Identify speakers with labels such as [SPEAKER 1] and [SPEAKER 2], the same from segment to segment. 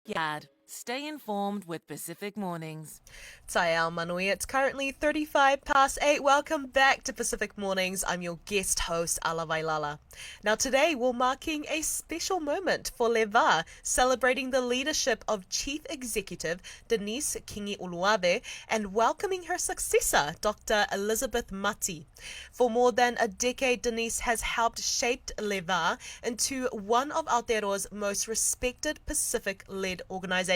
[SPEAKER 1] Yad. Stay informed with Pacific Mornings.
[SPEAKER 2] Taiao Manui, it's currently 35 past 8. Welcome back to Pacific Mornings. I'm your guest host, Ala Vailala. Now today we're marking a special moment for Leva, celebrating the leadership of Chief Executive Denise Kingi Uluave and welcoming her successor, Dr. Elizabeth Mati. For more than a decade, Denise has helped shape Leva into one of Aotearoa's most respected Pacific-led organizations,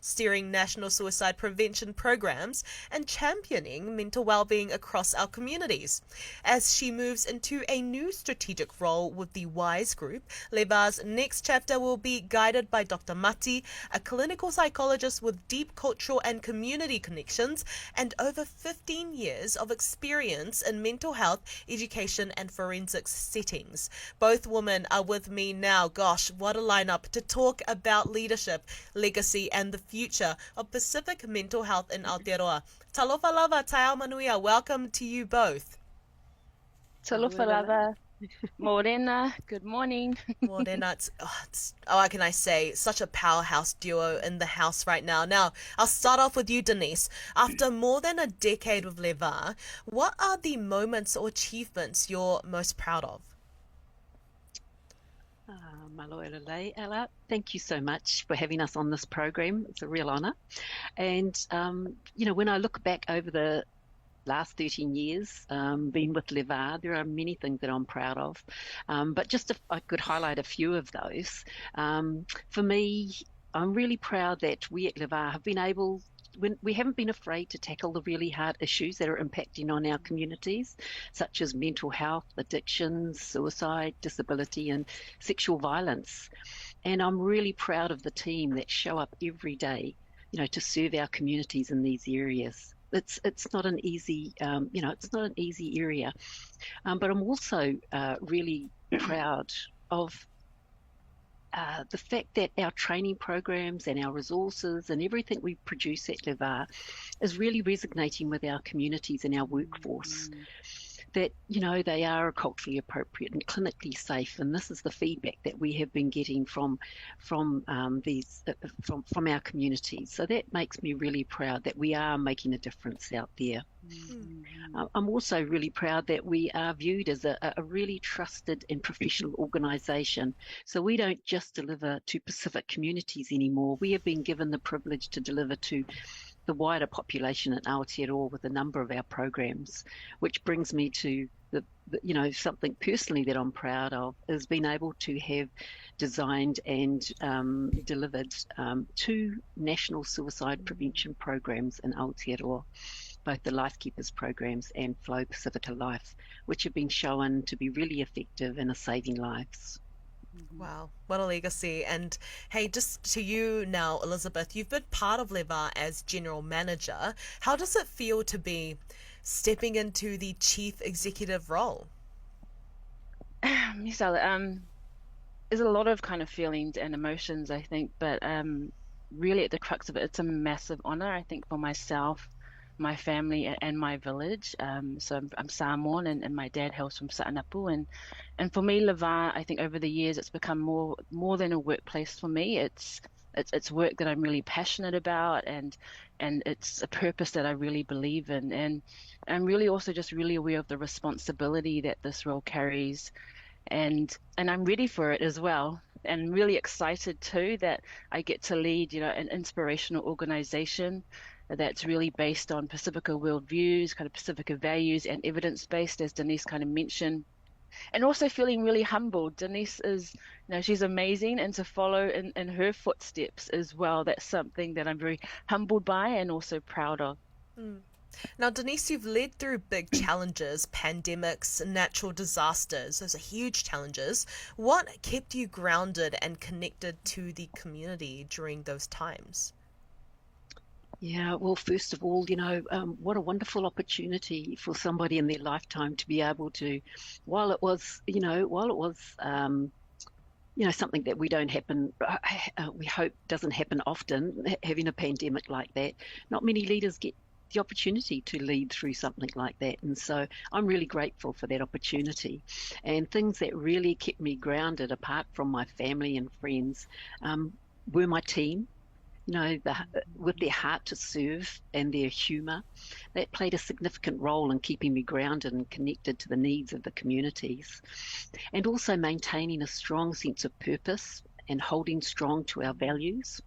[SPEAKER 2] steering national suicide prevention programs and championing mental well-being across our communities. As she moves into a new strategic role with the WISE Group, Leva's next chapter will be guided by Dr. Mati, a clinical psychologist with deep cultural and community connections and over 15 years of experience in mental health, education and forensics settings. Both women are with me now. Gosh, what a lineup to talk about leadership, legacy and the future of Pacific mental health in Aotearoa. Talofa lava, Taiao Manuia, welcome to you both.
[SPEAKER 3] Talofa lava. Morena, good morning.
[SPEAKER 2] Morena, what can I say? Such a powerhouse duo in the house right now. Now, I'll start off with you, Denise. After more than a decade with Leva, what are the moments or achievements you're most proud of?
[SPEAKER 4] Maloela lei, Ella. Thank you so much for having us on this program. It's a real honour. And, when I look back over the last 13 years being with Leva, there are many things that I'm proud of. But just if I could highlight a few of those. For me, I'm really proud that we at Leva have been able, we haven't been afraid to tackle the really hard issues that are impacting on our communities, such as mental health, addictions, suicide, disability, and sexual violence. And I'm really proud of the team that show up every day, to serve our communities in these areas. It's not an easy, it's not an easy area. But I'm also really proud of the fact that our training programs and our resources and everything we produce at Leva is really resonating with our communities and our workforce. That, they are culturally appropriate and clinically safe, and this is the feedback that we have been getting from our communities. So that makes me really proud that we are making a difference out there. I'm also really proud that we are viewed as a really trusted and professional organisation. So we don't just deliver to Pacific communities anymore. We have been given the privilege to deliver to the wider population in Aotearoa with a number of our programs, which brings me to the something personally that I'm proud of is being able to have designed and delivered 2 national suicide prevention programs in Aotearoa, both the Lifekeepers programs and Flow Pacifica Life, which have been shown to be really effective and are saving lives.
[SPEAKER 2] Wow, what a legacy. And hey, just to you now, Elizabeth, you've been part of Leva as general manager. How does it feel to be stepping into the chief executive role?
[SPEAKER 3] Miss Ella, there's a lot of kind of feelings and emotions, I think, but really at the crux of it, it's a massive honor, I think, for myself, my family and my village. So I'm Samoan and my dad hails from Satanapu, and for me, Leva, I think over the years it's become more than a workplace for me. It's work that I'm really passionate about, and it's a purpose that I really believe in, and I'm really also just really aware of the responsibility that this role carries, and I'm ready for it as well, and really excited too that I get to lead an inspirational organization that's really based on Pacifica worldviews, kind of Pacifica values and evidence-based, as Denise kind of mentioned. And also feeling really humbled. Denise is, she's amazing, and to follow in her footsteps as well, that's something that I'm very humbled by and also proud of.
[SPEAKER 2] Now, Denise, you've led through big challenges, pandemics, natural disasters. Those are huge challenges. What kept you grounded and connected to the community during those times?
[SPEAKER 4] Yeah, well, first of all, what a wonderful opportunity for somebody in their lifetime to be able to, while it was something that we hope doesn't happen often, having a pandemic like that. Not many leaders get the opportunity to lead through something like that. And so I'm really grateful for that opportunity. And things that really kept me grounded, apart from my family and friends, were my team. With their heart to serve and their humour, that played a significant role in keeping me grounded and connected to the needs of the communities, and also maintaining a strong sense of purpose and holding strong to our values,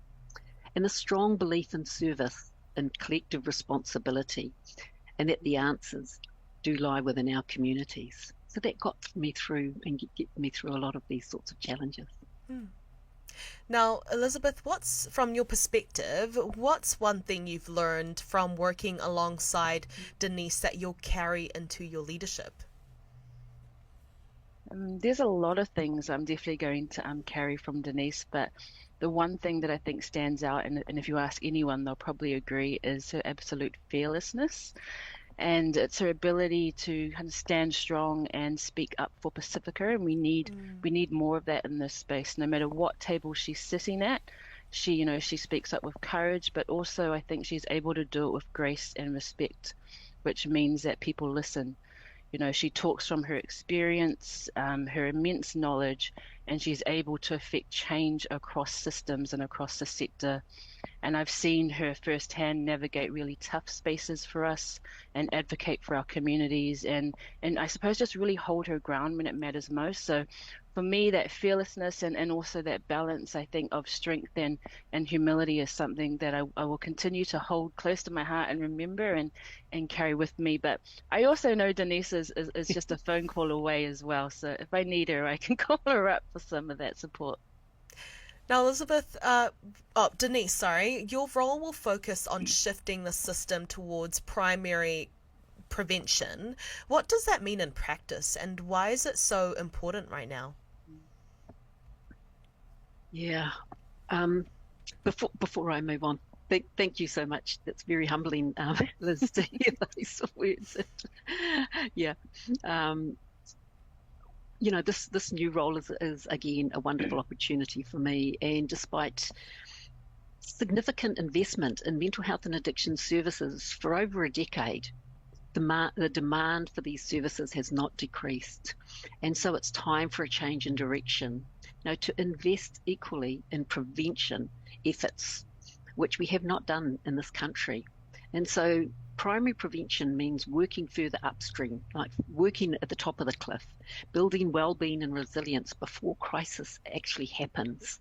[SPEAKER 4] and a strong belief in service and collective responsibility, and that the answers do lie within our communities. So that got me through and get me through a lot of these sorts of challenges.
[SPEAKER 2] Now, Elizabeth, from your perspective, what's one thing you've learned from working alongside Denise that you'll carry into your leadership?
[SPEAKER 3] There's a lot of things I'm definitely going to carry from Denise, but the one thing that I think stands out, and if you ask anyone, they'll probably agree, is her absolute fearlessness. And it's her ability to kind of stand strong and speak up for Pacifica, and we need more of that in this space. No matter what table she's sitting at, she speaks up with courage, but also I think she's able to do it with grace and respect, which means that people listen. She talks from her experience, her immense knowledge, and she's able to affect change across systems and across the sector. And I've seen her firsthand navigate really tough spaces for us and advocate for our communities, and I suppose just really hold her ground when it matters most. So for me, that fearlessness and also that balance, I think, of strength and humility is something that I will continue to hold close to my heart and remember and carry with me. But I also know Denise is just a phone call away as well. So if I need her, I can call her up for some of that support.
[SPEAKER 2] Now, Denise, sorry, your role will focus on shifting the system towards primary prevention. What does that mean in practice, and why is it so important right now?
[SPEAKER 4] Yeah. Before I move on, thank you so much. That's very humbling, Liz, to hear those words. Yeah. This new role is again a wonderful opportunity for me, and despite significant investment in mental health and addiction services for over a decade, the demand for these services has not decreased, and so it's time for a change in direction. To invest equally in prevention efforts, which we have not done in this country. And so primary prevention means working further upstream, like working at the top of the cliff, building well-being and resilience before crisis actually happens.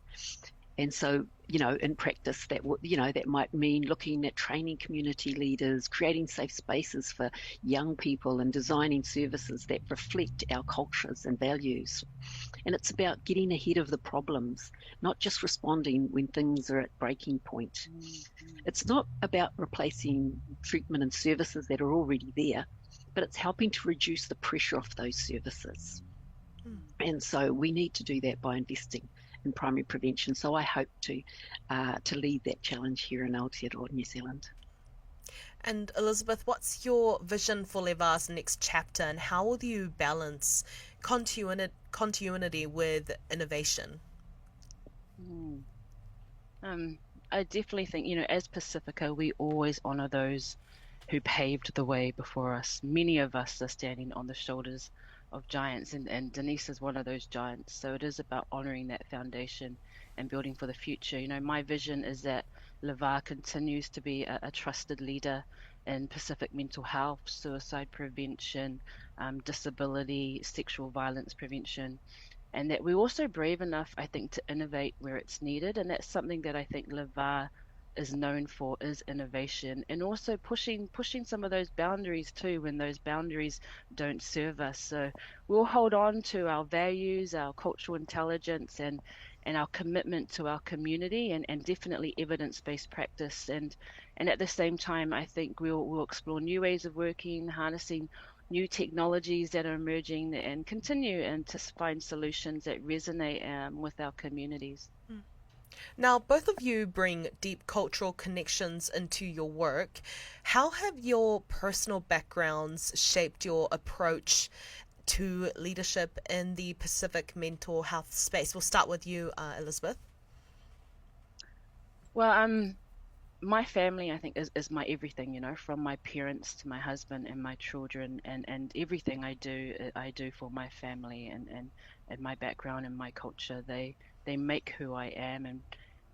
[SPEAKER 4] And so, in practice, that might mean looking at training community leaders, creating safe spaces for young people, and designing services that reflect our cultures and values. And it's about getting ahead of the problems, not just responding when things are at breaking point. It's not about replacing treatment and services that are already there, but it's helping to reduce the pressure off those services. And so we need to do that by investing in primary prevention. So I hope to lead that challenge here in Aotearoa, New Zealand.
[SPEAKER 2] And Elizabeth, what's your vision for Leva's next chapter, and how will you balance continuity with innovation?
[SPEAKER 3] I definitely think, as Pacifica, we always honour those who paved the way before us. Many of us are standing on the shoulders of giants, and Denise is one of those giants. So it is about honouring that foundation and building for the future. My vision is that Leva continues to be a trusted leader in Pacific mental health, suicide prevention, disability, sexual violence prevention, and that we're also brave enough, I think, to innovate where it's needed. And that's something that I think Leva is known for, is innovation, and also pushing some of those boundaries too when those boundaries don't serve us. So we'll hold on to our values, our cultural intelligence, and our commitment to our community, and definitely evidence-based practice. And at the same time, I think we'll explore new ways of working, harnessing new technologies that are emerging, and continue and to find solutions that resonate with our communities.
[SPEAKER 2] Now, both of you bring deep cultural connections into your work. How have your personal backgrounds shaped your approach to leadership in the Pacific mental health space? We'll start with you, Elizabeth.
[SPEAKER 3] Well, my family, I think, is my everything, from my parents to my husband and my children, and everything I do for my family and my background and my culture. They make who I am,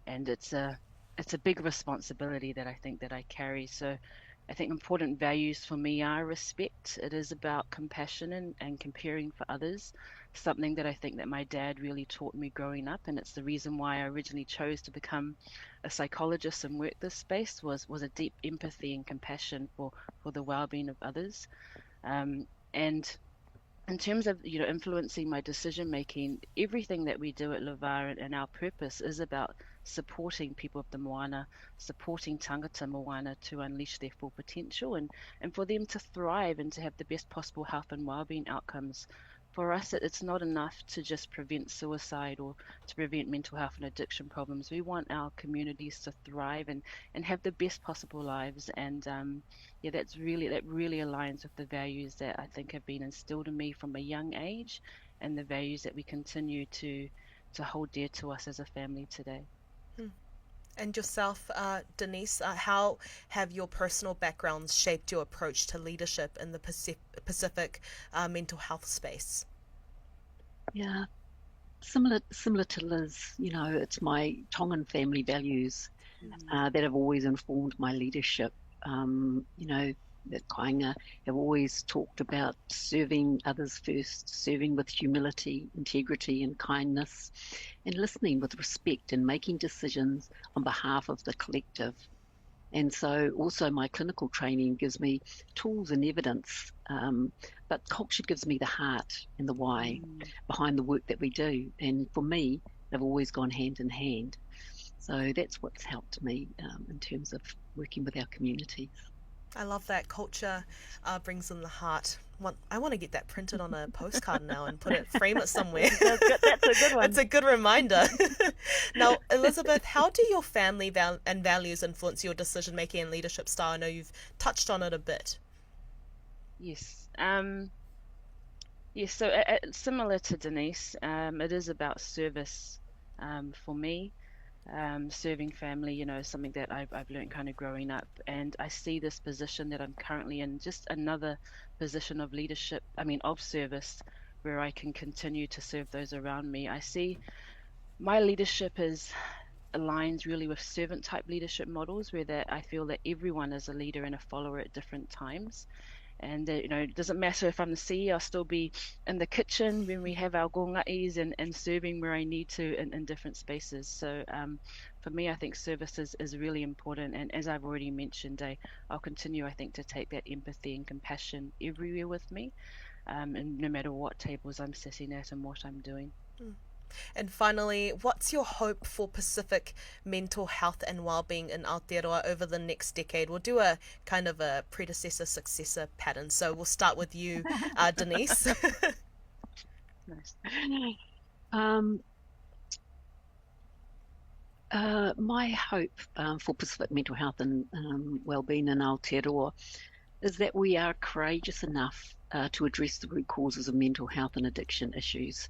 [SPEAKER 3] and it's a big responsibility that I think that I carry. So I think important values for me are respect. It is about compassion and caring for others, something that I think that my dad really taught me growing up, and it's the reason why I originally chose to become a psychologist and work this space was a deep empathy and compassion for the well-being of others. And in terms of influencing my decision making, everything that we do at Levar and our purpose is about supporting people of the moana, supporting tangata moana to unleash their full potential, and for them to thrive and to have the best possible health and well-being outcomes. For us, it's not enough to just prevent suicide or to prevent mental health and addiction problems. We want our communities to thrive and have the best possible lives. And yeah, that really aligns with the values that I think have been instilled in me from a young age, and the values that we continue to hold dear to us as a family today.
[SPEAKER 2] And yourself, Denise, how have your personal backgrounds shaped your approach to leadership in the Pacific mental health space?
[SPEAKER 4] Yeah, similar to Liz. It's my Tongan family values that have always informed my leadership. That kāinga have always talked about serving others first, serving with humility, integrity, and kindness, and listening with respect and making decisions on behalf of the collective. And so also my clinical training gives me tools and evidence, but culture gives me the heart and the why behind the work that we do. And for me, they've always gone hand in hand. So that's what's helped me in terms of working with our communities.
[SPEAKER 2] I love that. Culture brings in the heart. I want to get that printed on a postcard now and frame it somewhere.
[SPEAKER 3] That's a good one.
[SPEAKER 2] That's a good reminder. Now, Elizabeth, how do your family and values influence your decision-making and leadership style? I know you've touched on it a bit.
[SPEAKER 3] Yes. Yes, so similar to Denise, it is about service for me. Serving family, is something that I've learned kind of growing up, and I see this position that I'm currently in just another position of leadership, of service, where I can continue to serve those around me. I see my leadership aligns really with servant type leadership models, where that I feel that everyone is a leader and a follower at different times. And it doesn't matter if I'm the CEO, I'll still be in the kitchen when we have our gonga'is and serving where I need to in different spaces. So for me, I think service is really important. And as I've already mentioned, I'll continue, I think, to take that empathy and compassion everywhere with me, and no matter what tables I'm sitting at and what I'm doing.
[SPEAKER 2] And finally, what's your hope for Pacific mental health and well-being in Aotearoa over the next decade? We'll do a kind of a predecessor-successor pattern. So we'll start with you, Denise.
[SPEAKER 3] Nice.
[SPEAKER 4] My hope for Pacific mental health and well-being in Aotearoa is that we are courageous enough to address the root causes of mental health and addiction issues,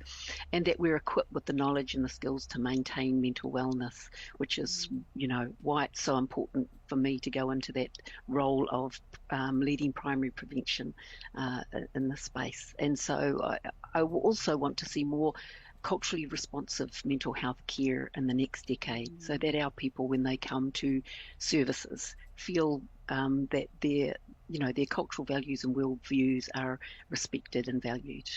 [SPEAKER 4] and that we're equipped with the knowledge and the skills to maintain mental wellness, which is, why it's so important for me to go into that role of leading primary prevention in this space. And so I also want to see more culturally responsive mental health care in the next decade, so that our people, when they come to services, feel that their cultural values and worldviews are respected and valued.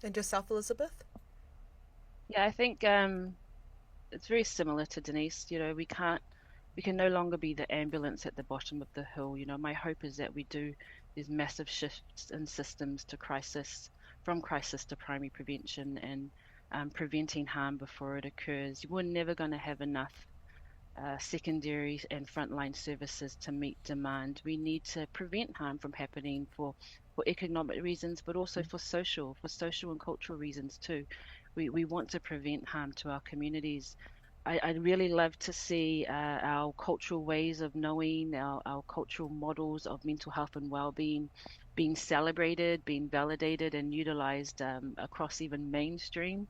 [SPEAKER 2] And yourself, Elizabeth?
[SPEAKER 3] Yeah, I think it's very similar to Denise. We can no longer be the ambulance at the bottom of the hill. My hope is that we do these massive shifts in systems from crisis to primary prevention, and preventing harm before it occurs. We're never going to have enough secondary and frontline services to meet demand. We need to prevent harm from happening for economic reasons, but also for social and cultural reasons too. We want to prevent harm to our communities. I'd really love to see our cultural ways of knowing, our cultural models of mental health and well-being being celebrated, being validated and utilized across even mainstream.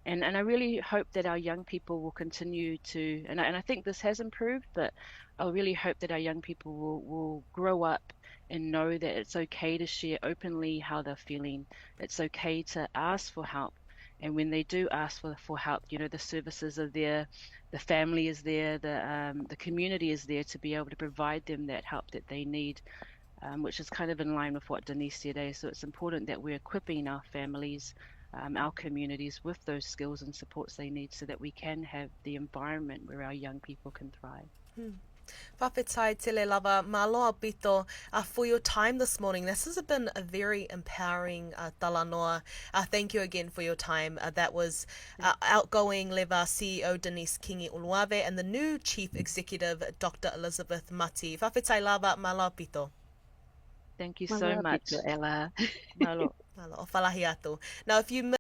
[SPEAKER 3] And I really hope that our young people will continue to, and I think this has improved, but I really hope that our young people will grow up and know that it's okay to share openly how they're feeling. It's okay to ask for help. And when they do ask for help, the services are there, the family is there, the community is there to be able to provide them that help that they need, which is kind of in line with what Denise said. So it's important that we're equipping our families, our communities with those skills and supports they need so that we can have the environment where our young people can thrive.
[SPEAKER 2] Whawhetai tele lava, māloa pito for your time this morning. This has been a very empowering talanoa. Thank you again for your time. That was outgoing Leva CEO Denise Kingi Uluave and the new Chief Executive Dr. Elizabeth Mati. Whawhetai lava, māloa pito.
[SPEAKER 3] Thank you so much.
[SPEAKER 4] Ella.
[SPEAKER 3] Malo.
[SPEAKER 2] Malo, o whalahi atu. Now, if you